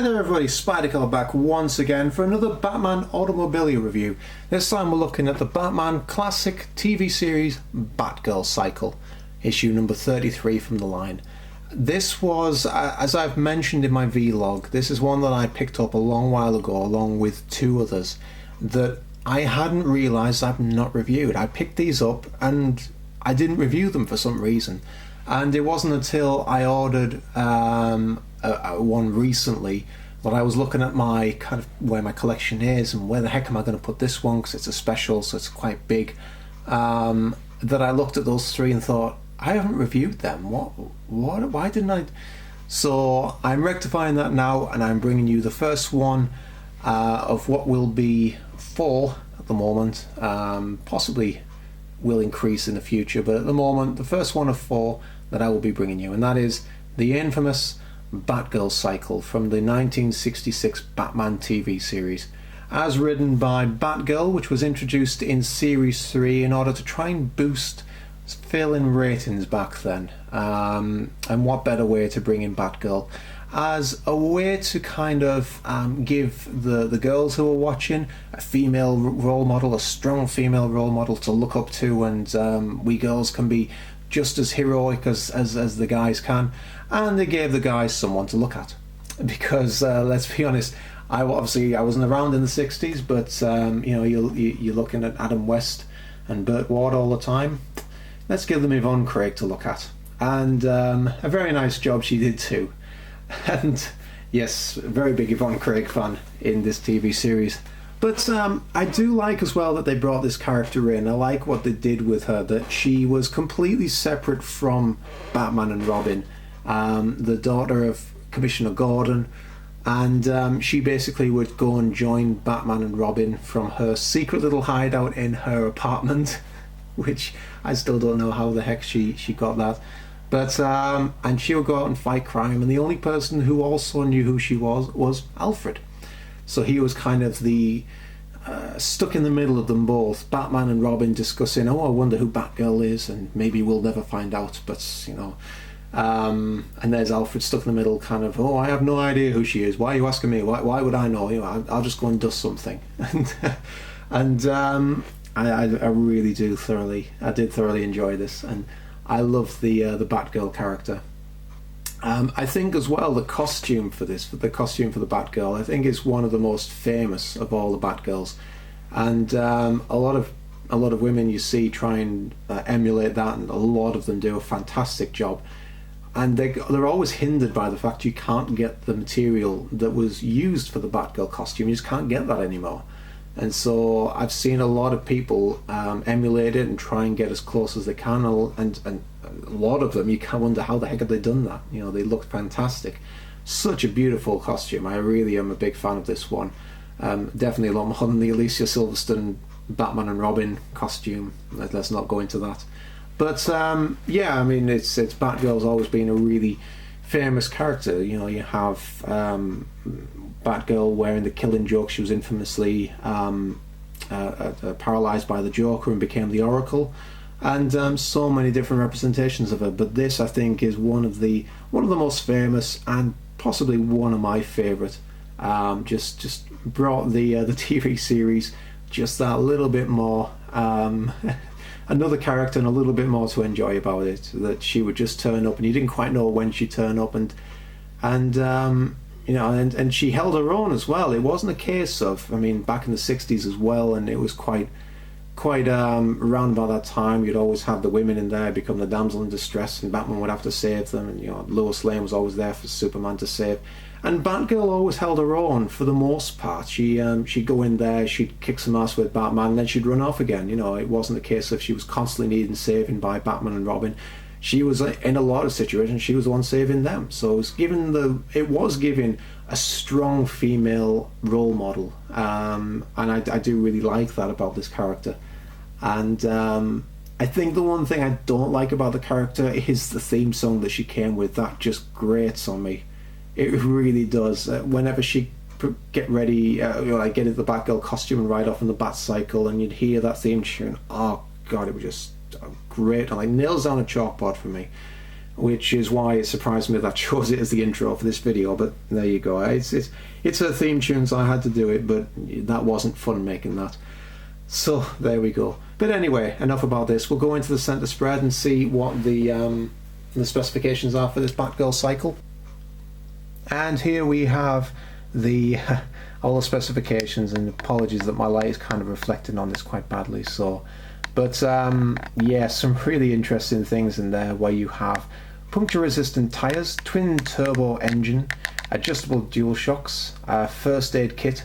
Hi there everybody, Spider-Kel back once again for another Batman Automobilia review. This time we're looking at the Batman classic TV series Batgirl Cycle, issue number 33 from the line. This was, as I've mentioned in my vlog, this is one that I picked up a long while ago along with two others that I hadn't realised I've not reviewed. I picked these up and I didn't review them for some reason. And it wasn't until I ordered one recently that I was looking at my kind of where my collection is and where the heck am I going to put this one because it's a special, so it's quite big. That I looked at those three and thought, I haven't reviewed them. Why didn't I? So I'm rectifying that now, and I'm bringing you the first one of what will be 4 at the moment. Possibly will increase in the future, but at the moment the first one of 4 that I will be bringing you, and that is the infamous Batgirl Cycle from the 1966 Batman TV series, as written by Batgirl, which was introduced in series 3 in order to try and boost fill-in ratings back then. And what better way to bring in Batgirl as a way to kind of give the girls who are watching a female role model, a strong female role model to look up to, and we girls can be just as heroic as the guys can, and they gave the guys someone to look at, because let's be honest, I wasn't around in the 60s, but you know, you're looking at Adam West and Burt Ward all the time. Let's give them Yvonne Craig to look at, and a very nice job she did too. And yes, a very big Yvonne Craig fan in this TV series. But I do like as well that they brought this character in. I like what they did with her, that she was completely separate from Batman and Robin, the daughter of Commissioner Gordon, and she basically would go and join Batman and Robin from her secret little hideout in her apartment, which I still don't know how the heck she got that. But and she would go out and fight crime, and the only person who also knew who she was Alfred. So he was kind of the stuck in the middle of them both, Batman and Robin discussing, oh, I wonder who Batgirl is, and maybe we'll never find out, but you know. And there's Alfred stuck in the middle, kind of, oh, I have no idea who she is. Why are you asking me? Why would I know? You know, I'll just go and do something. And I really did thoroughly enjoy this, and I love the Batgirl character. I think as well the costume for the Batgirl, I think is one of the most famous of all the Batgirls, and a lot of women you see try and emulate that, and a lot of them do a fantastic job. And they're always hindered by the fact you can't get the material that was used for the Batgirl costume. You just can't get that anymore. And so I've seen a lot of people emulate it and try and get as close as they can, and a lot of them, you can wonder how the heck have they done that. You know, they look fantastic. Such a beautiful costume. I really am a big fan of this one. Definitely a lot more than the Alicia Silverstone Batman and Robin costume. Let's not go into that. But yeah, I mean, it's Batgirl's always been a really famous character. You know, you have Batgirl wearing the Killing Joke. She was infamously paralysed by the Joker and became the Oracle, and so many different representations of her. But this, I think, is one of the most famous, and possibly one of my favourite. Just brought the TV series just that little bit more. Another character and a little bit more to enjoy about it. That she would just turn up, and you didn't quite know when she'd turn up, and you know, and she held her own as well. It wasn't a case of, I mean, back in the 60s as well, and it was quite around about that time, you'd always have the women in there become the damsel in distress, and Batman would have to save them, and you know, Lois Lane was always there for Superman to save. And Batgirl always held her own for the most part. She'd go in there, she'd kick some ass with Batman, and then she'd run off again. You know, it wasn't a case of she was constantly needing saving by Batman and Robin. She was, in a lot of situations, she was the one saving them. So it was giving a strong female role model, and I do really like that about this character. And I think the one thing I don't like about the character is the theme song that she came with. That just grates on me. It really does. Whenever she get ready, you know, like get into the Batgirl costume and ride off on the Bat Cycle, and you'd hear that theme tune. Oh God, it was just great. And like nails down a chalkboard for me. which is why it surprised me that I chose it as the intro for this video. But there you go. It's her theme tune, so I had to do it, but that wasn't fun making that. So there we go. But anyway, enough about this. We'll go into the centre spread and see what the specifications are for this Batgirl Cycle. And here we have the all the specifications, and apologies that my light is kind of reflecting on this quite badly. So, but yeah, some really interesting things in there, where you have puncture-resistant tyres, twin turbo engine, adjustable dual shocks, first aid kit.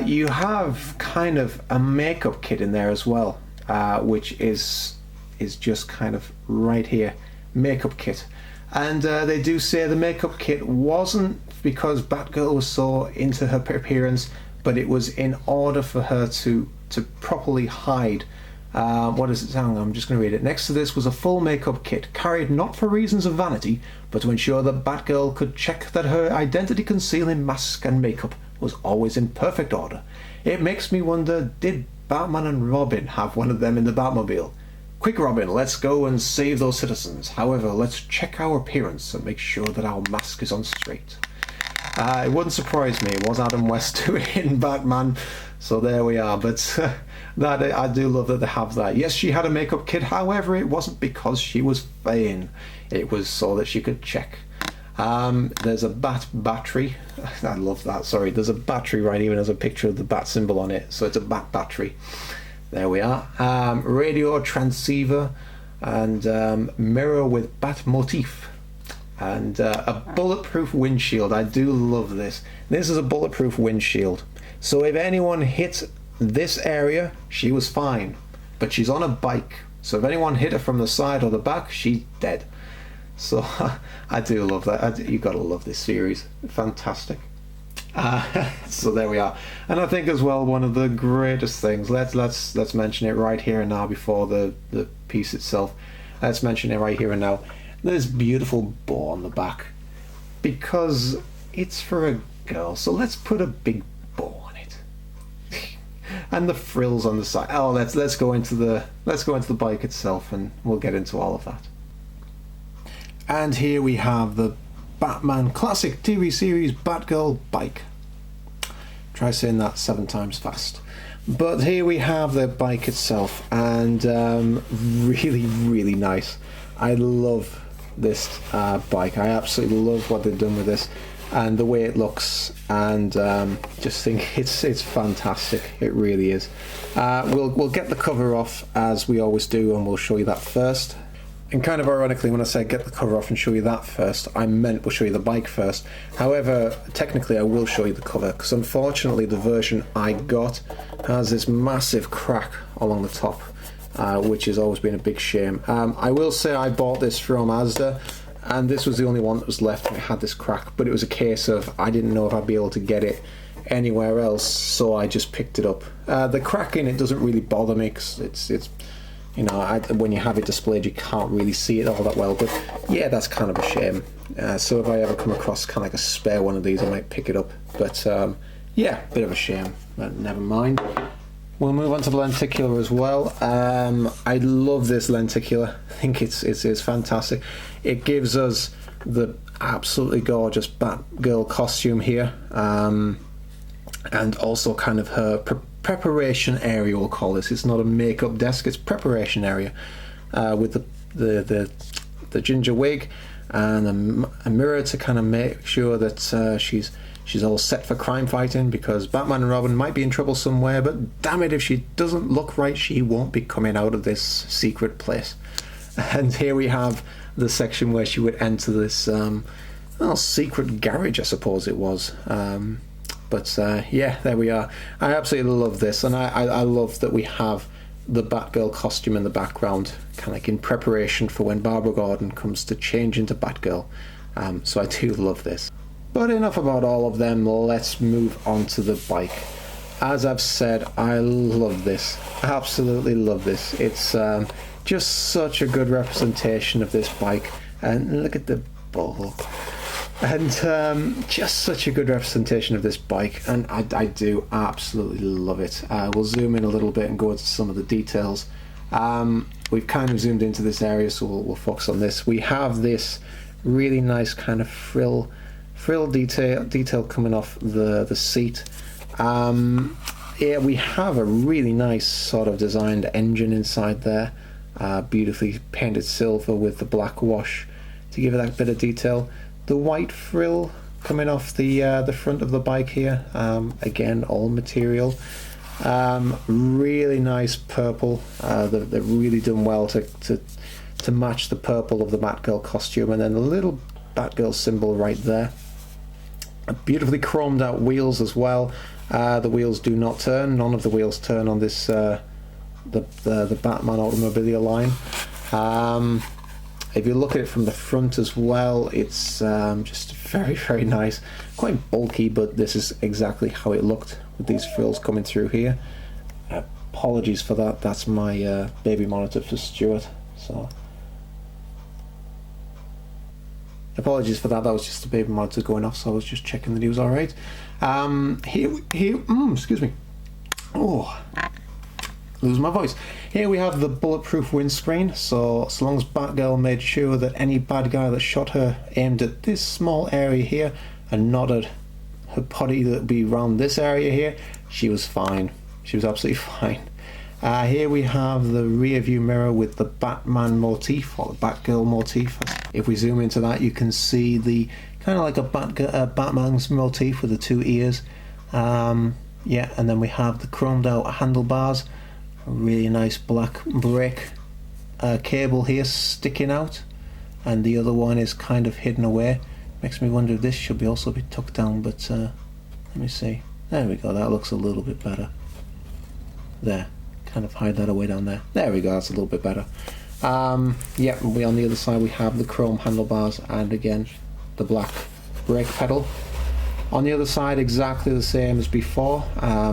You have kind of a makeup kit in there as well, which is just kind of right here, makeup kit. And they do say the makeup kit wasn't because Batgirl was so into her appearance, but it was in order for her to properly hide. What does it sound? I'm just going to read it. Next to this was a full makeup kit, carried not for reasons of vanity, but to ensure that Batgirl could check that her identity-concealing mask and makeup was always in perfect order. It makes me wonder, did Batman and Robin have one of them in the Batmobile? Quick, Robin, let's go and save those citizens. However, let's check our appearance and make sure that our mask is on straight. It wouldn't surprise me. It was Adam West doing it in Batman, so there we are. But that I do love that they have that. Yes, she had a makeup kit. However, it wasn't because she was vain. It was so that she could check. There's a battery. I love that. Sorry, there's a battery right here, and there's a picture of the bat symbol on it. So it's a bat battery. There we are. Radio transceiver and mirror with bat motif. And a bulletproof windshield. I do love this. This is a bulletproof windshield. So if anyone hit this area, she was fine. But she's on a bike. So if anyone hit her from the side or the back, she's dead. So I do love that. You gotta love this series. Fantastic. So there we are. And I think as well, one of the greatest things, let's mention it right here and now before the piece itself. Let's mention it right here and now. There's beautiful bow on the back because it's for a girl, so let's put a big bow on it. And the frills on the side. Oh, let's go into the bike itself, and we'll get into all of that. And here we have the Batman classic TV series Batgirl bike. Try saying that 7 times fast. But here we have the bike itself, and really, really nice. I love this bike. I absolutely love what they've done with this and the way it looks, and just think it's fantastic. It really is. We'll get the cover off as we always do, and we'll show you that first. And kind of ironically, when I say get the cover off and show you that first, I meant we'll show you the bike first. However, technically I will show you the cover, because unfortunately the version I got has this massive crack along the top, which has always been a big shame. I will say I bought this from Asda, and this was the only one that was left and it had this crack, but it was a case of I didn't know if I'd be able to get it anywhere else, so I just picked it up. The crack in it doesn't really bother me, because it's you know, when you have it displayed you can't really see it all that well, but yeah, that's kind of a shame. So if I ever come across kind of like a spare one of these, I might pick it up, but yeah, bit of a shame, but never mind. We'll move on to the lenticular as well. I love this lenticular. I think it's fantastic. It gives us the absolutely gorgeous Batgirl costume here, and also kind of her preparation area, we'll call this. It's not a makeup desk, it's preparation area, with the ginger wig and a mirror to kind of make sure that she's all set for crime fighting, because Batman and Robin might be in trouble somewhere, but damn it, if she doesn't look right, she won't be coming out of this secret place. And here we have the section where she would enter this secret garage, I suppose it was. But yeah, there we are. I absolutely love this, and I love that we have the Batgirl costume in the background, kind of like in preparation for when Barbara Gordon comes to change into Batgirl. So I do love this. But enough about all of them, let's move on to the bike. As I've said, I love this. Absolutely love this. It's just such a good representation of this bike. And look at the ball. And just such a good representation of this bike, and I do absolutely love it. We'll zoom in a little bit and go into some of the details. we've kind of zoomed into this area, so we'll focus on this. We have this really nice kind of frill detail coming off the seat. Yeah, we have a really nice sort of designed engine inside there, beautifully painted silver with the black wash to give it that bit of detail. The white frill coming off the front of the bike here, again all material. Really nice purple. They've really done well to match the purple of the Batgirl costume, and then the little Batgirl symbol right there. Beautifully chromed out wheels as well. The wheels do not turn. None of the wheels turn on this the Batman Automobilia line. If you look at it from the front as well, it's just very nice. Quite bulky, but this is exactly how it looked with these frills coming through here. Apologies for that. That's my baby monitor for Stuart. So apologies for that. That was just a baby monitor going off, so I was just checking that he was all right. Excuse me. Oh, lose my voice. Here we have the bulletproof windscreen. So as long as Batgirl made sure that any bad guy that shot her aimed at this small area here and not at her body that would be around this area here, she was fine. She was absolutely fine. Here we have the rear view mirror with the Batman motif, or the Batgirl motif. If we zoom into that, you can see the kind of like a Batman's motif with the two ears. Yeah, and then we have the chromed out handlebars, a really nice black brake cable here sticking out, and the other one is kind of hidden away. Makes me wonder if this should also be tucked down, but let me see. There we go, that looks a little bit better. There, kind of hide that away down there. There we go, that's a little bit better. Yeah, on the other side we have the chrome handlebars and again the black brake pedal. On the other side, exactly the same as before.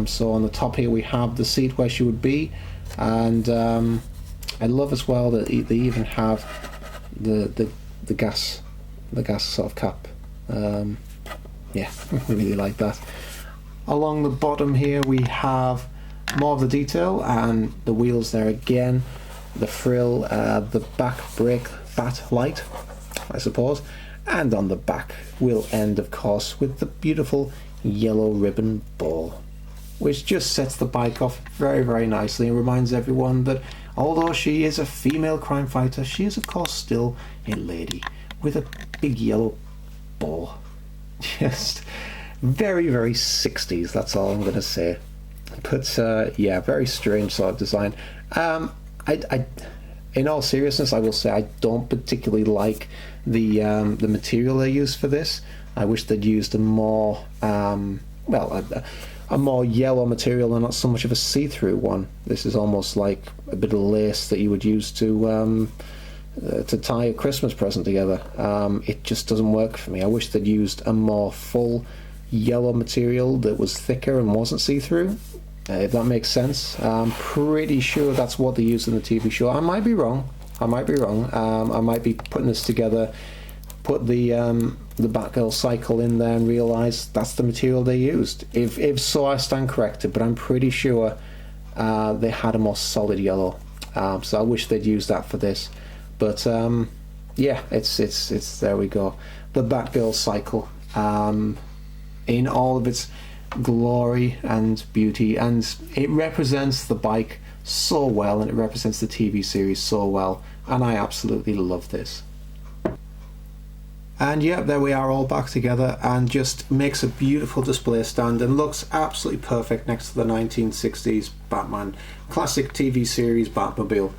So on the top here we have the seat where she would be, and I love as well that they even have the gas sort of cap. Yeah, I really like that. Along the bottom here we have more of the detail and the wheels there again, the frill, the back brake bat light, I suppose, and on the back wheel end, of course, with the beautiful yellow ribbon bow, which just sets the bike off very nicely and reminds everyone that although she is a female crime fighter, she is of course still a lady with a big yellow bow. Just very 60s, that's all I'm gonna say. But yeah, very strange sort of design. In all seriousness, I will say I don't particularly like the material they use for this. I wish they'd used a more a more yellow material and not so much of a see-through one. This is almost like a bit of lace that you would use to tie a Christmas present together. It just doesn't work for me. I wish they'd used a more full yellow material that was thicker and wasn't see-through. If that makes sense. I'm pretty sure that's what they used in the TV show. I might be wrong. I might be putting this together, put the Batgirl Cycle in there and realise that's the material they used. If so, I stand corrected, but I'm pretty sure they had a more solid yellow. So I wish they'd used that for this. But yeah, it's there we go. The Batgirl Cycle, in all of its glory and beauty, and it represents the bike so well, and it represents the TV series so well, and I absolutely love this. And yeah, there we are all back together, and just makes a beautiful display stand and looks absolutely perfect next to the 1960s Batman classic TV series Batmobile.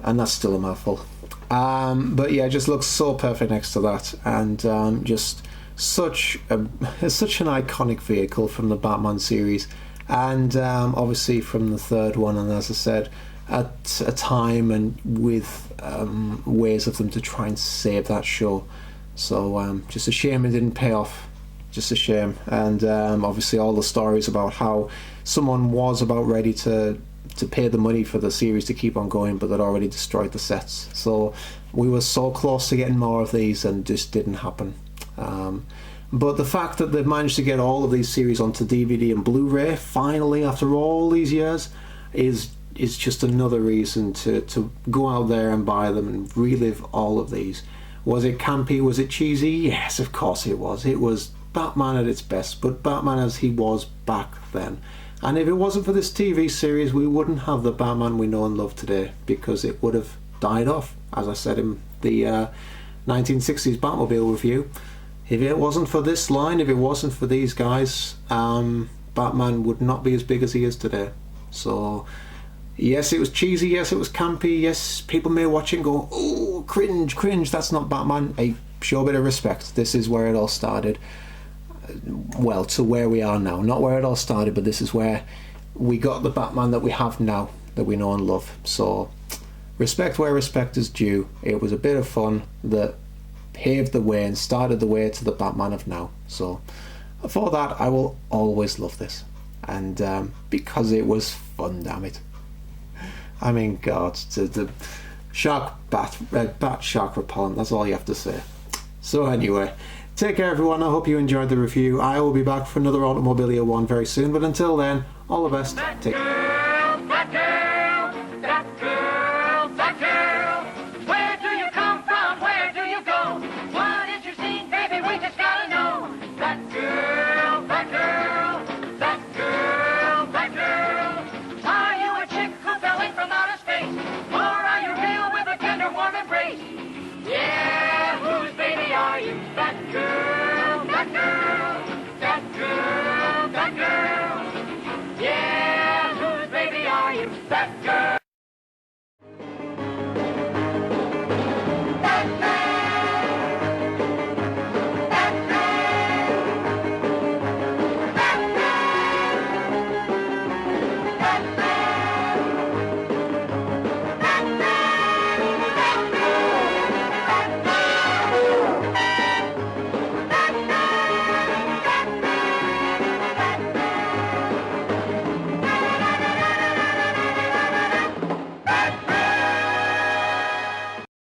And that's still a mouthful. But yeah, it just looks so perfect next to that, and just such an iconic vehicle from the Batman series, and obviously from the third one, and as I said, at a time and with ways of them to try and save that show. So just a shame it didn't pay off, just a shame. And obviously all the stories about how someone was about ready to pay the money for the series to keep on going, but they'd already destroyed the sets. So we were so close to getting more of these and just didn't happen. But the fact that they've managed to get all of these series onto DVD and Blu-ray finally after all these years is is just another reason to go out there and buy them and relive all of these. Was it campy? Was it cheesy? Yes, of course it was. It was Batman at its best, but Batman as he was back then. And if it wasn't for this TV series, we wouldn't have the Batman we know and love today, because it would have died off, as I said in the 1960s Batmobile review. If it wasn't for this line, if it wasn't for these guys, Batman would not be as big as he is today. So yes, it was cheesy, yes, it was campy, yes, people may watch it and go, oh, cringe, cringe, that's not Batman. Hey, show a bit of respect. This is where it all started. Well, to where we are now. Not where it all started, but this is where we got the Batman that we have now, that we know and love. So, respect where respect is due. It was a bit of fun that paved the way and started the way to the Batman of now. So, for that, I will always love this. And because it was fun, damn it. I mean, God, the shark bat shark repellent, that's all you have to say. So anyway, take care everyone, I hope you enjoyed the review. I will be back for another Automobilia one very soon, but until then, all the best. Take care. Where do you come from? Where do you go? What is your scene, baby? We just gotta know. Batgirl, Batgirl, Batgirl, Batgirl. Are you a chick who fell in from outer space? Or are you real with a tender, warm embrace? Yeah, whose baby are you?